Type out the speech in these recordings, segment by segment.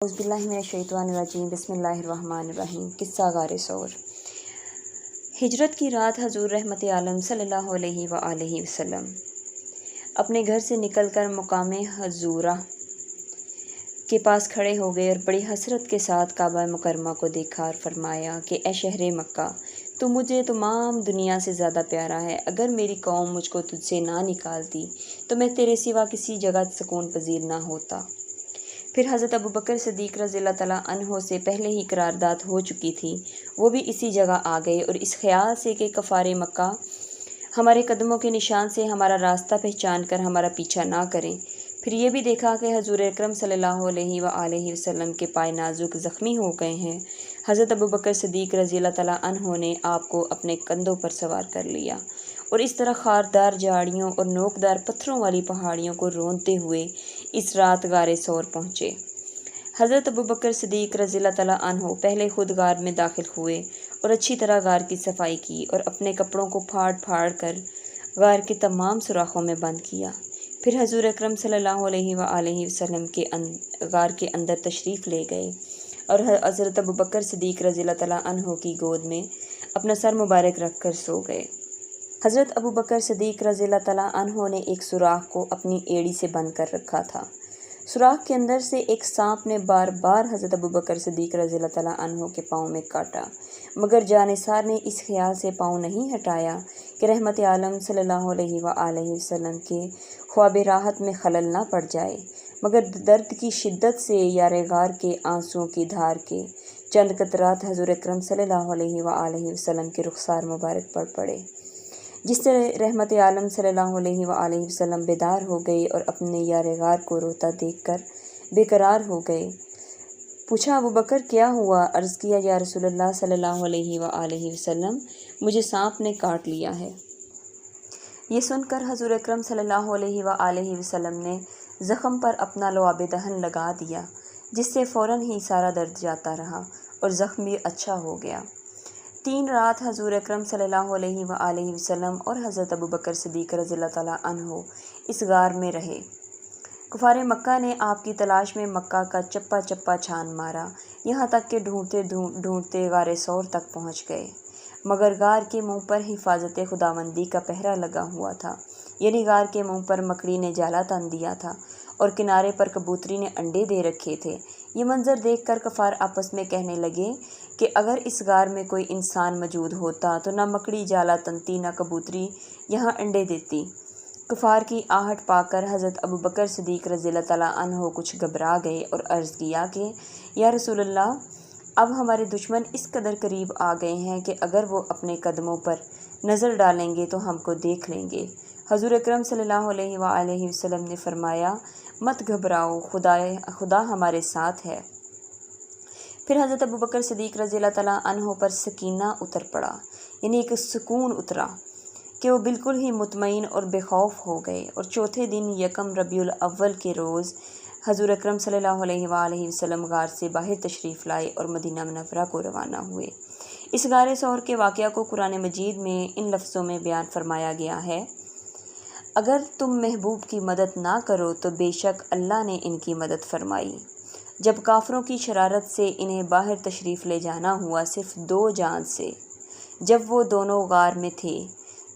औज़ुबिल्लाहिमिनश्शैतानिर्रजीम बिस्मिल्लाहिर्रहमानिर्रहीम। किस्सा गारे सौर। हिजरत की रात हजूर रहमत आलम सल्लल्लाहु अलैहि वआलैहि वसल्लम अपने घर से निकलकर मुकामे हजूरा के पास खड़े हो गए और बड़ी हसरत के साथ काबा मुकरमा को देखा और फरमाया कि ए शहर मक्का, तो मुझे तमाम दुनिया से ज़्यादा प्यारा है। अगर मेरी कौम मुझको तुझसे ना निकालती तो मैं तेरे सिवा किसी जगह सुकून पजीर ना होता। फिर हज़रत अबू बकर सिद्दीक़ रज़ियल्लाहु तआला अन्हो से पहले ही करारदाद हो चुकी थी, वो भी इसी जगह आ गए और इस ख्याल से कि कफ़ारे मक्का हमारे कदमों के निशान से हमारा रास्ता पहचान कर हमारा पीछा ना करें। फिर ये भी देखा कि हजूर अकरम सल्लल्लाहु अलैहि वसल्लम के पाए नाजुक ज़ख्मी हो गए हैं। हज़रत अबू बकर सिद्दीक़ रज़ियल्लाहु तआला अन्हो ने आपको अपने कंधों पर सवार कर लिया और इस तरह खारदार झाड़ियों और नोकदार पत्थरों वाली पहाड़ियों को रोंदते हुए इस रात गारे सौर पहुँचे। हज़रत अबू बकर सिद्दीक़ रज़ियल्लाहु तआला अन्हो पहले खुद गार में दाखिल हुए और अच्छी तरह गार की सफाई की और अपने कपड़ों को फाड़ फाड़ कर गार के तमाम सुराखों में बंद किया। फिर हजूर अकरम सल्लल्लाहु अलैहि वसल्लम के गार के अंदर तशरीफ़ ले गए और हज़रत अबू बकर सिद्दीक़ रज़ियल्लाहु तआला अन्हो की गोद में अपना सर मुबारक रख कर सो गए। हज़रत अबू बकर सिद्दीक़ रज़ियल्लाहु तआला अन्हो ने एक सुराख को अपनी एड़ी से बंद कर रखा था। सुराख के अंदर से एक सांप ने बार बार हज़रत अबू बकर सिद्दीक़ रज़ियल्लाहु तआला अन्हो के पाँव में काटा, मगर जानिसार ने इस ख्याल से पाँव नहीं हटाया कि रहमत आलम सल्लल्लाहु अलैहि वसल्लम के ख्वाब राहत में खलल ना पड़ जाए, मगर दर्द की शिद्दत से यारे गार के आंसुओं की धार के चंद कतरात हजूर अकरम सल्लल्लाहु अलैहि वसल्लम के रुखसार मुबारक पर पड़े, जिससे रहमत आलम सल्लल्लाहु अलैहि वसल्लम बेदार हो गए और अपने यारे गार को रोता देखकर बेकरार हो गए। पूछा, अबू बकर क्या हुआ? अर्ज़ किया, या रसूलल्लाह सल्लल्लाहु अलैहि वसल्लम, मुझे सांप ने काट लिया है। ये सुनकर हजूर अकरम सल्लल्लाहु अलैहि वसल्लम ने ज़ख़्म पर अपना लुआब दहन लगा दिया, जिससे फ़ौरन ही सारा दर्द जाता रहा और ज़ख़्म भी अच्छा हो गया। 3 रात हजूर अकरम सल्लल्लाहु अलैहि वसल्लम और हज़रत अबू बकर सिद्दीक़ रज़ियल्लाहु तआला अन्हो इस गार में रहे। कुफ़ारे मक्का ने आपकी तलाश में मक्का का चप्पा चप्पा छान मारा, यहाँ तक कि ढूंढते ढूंढते गारे सौर तक पहुँच गए, मगर गार के मुंह पर हिफाजत खुदावंदी का पहरा लगा हुआ था, यानी गार के मुंह पर मकड़ी ने जाला तन दिया था और किनारे पर कबूतरी ने अंडे दे रखे थे। ये मंजर देखकर कफ़ार आपस में कहने लगे कि अगर इस गार में कोई इंसान मौजूद होता तो ना मकड़ी जाला तनती ना कबूतरी यहाँ अंडे देती। कुफ़ार की आहट पाकर हज़रत अबू बकर सिद्दीक़ रज़ियल्लाहु तआला अन्हो कुछ घबरा गए और अर्ज़ किया कि या रसूलल्लाह, अब हमारे दुश्मन इस कदर करीब आ गए हैं कि अगर वो अपने कदमों पर नज़र डालेंगे तो हमको देख लेंगे। हजूर अकरम सल्लल्लाहु अलैहि वसल्लम ने फरमाया, मत घबराओ, खुदा हमारे साथ है। फिर हज़रत अबू बकर सिद्दीक़ रज़ियल्लाहु तआला अन्हो पर सकीना उतर पड़ा, यानी एक सुकून उतरा कि वो बिल्कुल ही मुतमईन और बेखौफ हो गए। और चौथे दिन यकम रबीउल अव्वल के रोज़ हजूर अकरम सल्लल्लाहु अलैहि वसल्लम गार से बाहर तशरीफ़ लाए और मदीना मुनव्वरा को रवाना हुए। इस गारे सौर के वाक़या को कुरान मजीद में इन लफ्ज़ों में बयान फरमाया गया है, अगर तुम महबूब की मदद ना करो तो बेशक अल्लाह ने इनकी मदद फरमाई। जब काफरों की शरारत से इन्हें बाहर तशरीफ़ ले जाना हुआ सिर्फ 2 जान से, जब वो दोनों गार में थे,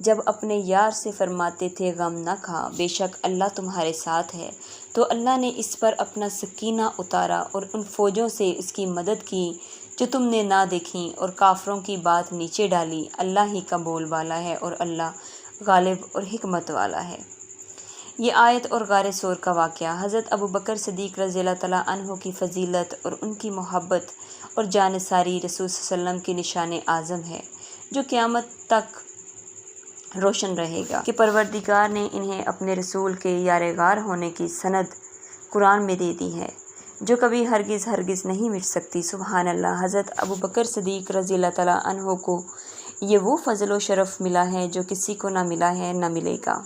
जब अपने यार से फरमाते थे गम न खा, बेशक अल्लाह तुम्हारे साथ है, तो अल्लाह ने इस पर अपना सकीना उतारा और उन फ़ौजों से उसकी मदद की जो तुमने ना देखी और काफरों की बात नीचे डाली। अल्लाह ही का बोल वाला है और अल्लाह गालिब और हिकमत वाला है। ये आयत और गारे सौर का वाक़या हज़रत अबू बकर सिद्दीक़ रज़ियल्लाहु तआला अन्हो की फ़जीलत और उनकी मोहब्बत और जानिसारी रसूल सल्लल्लाहु अलैहि वसल्लम की निशान आज़म है, जो क़यामत तक रोशन रहेगा कि परवरदिगार ने इन्हें अपने रसूल के यारे गार होने की सनद कुरान में दे दी है, जो कभी हरगिज़ नहीं मिट सकती। सुबहान अल्लाह। हज़रत अबू बकर सिद्दीक़ रज़ियल्लाहु तआला अन्हो को ये वो फ़ज़ल व शरफ़ मिला है जो किसी को ना मिला है, ना मिलेगा।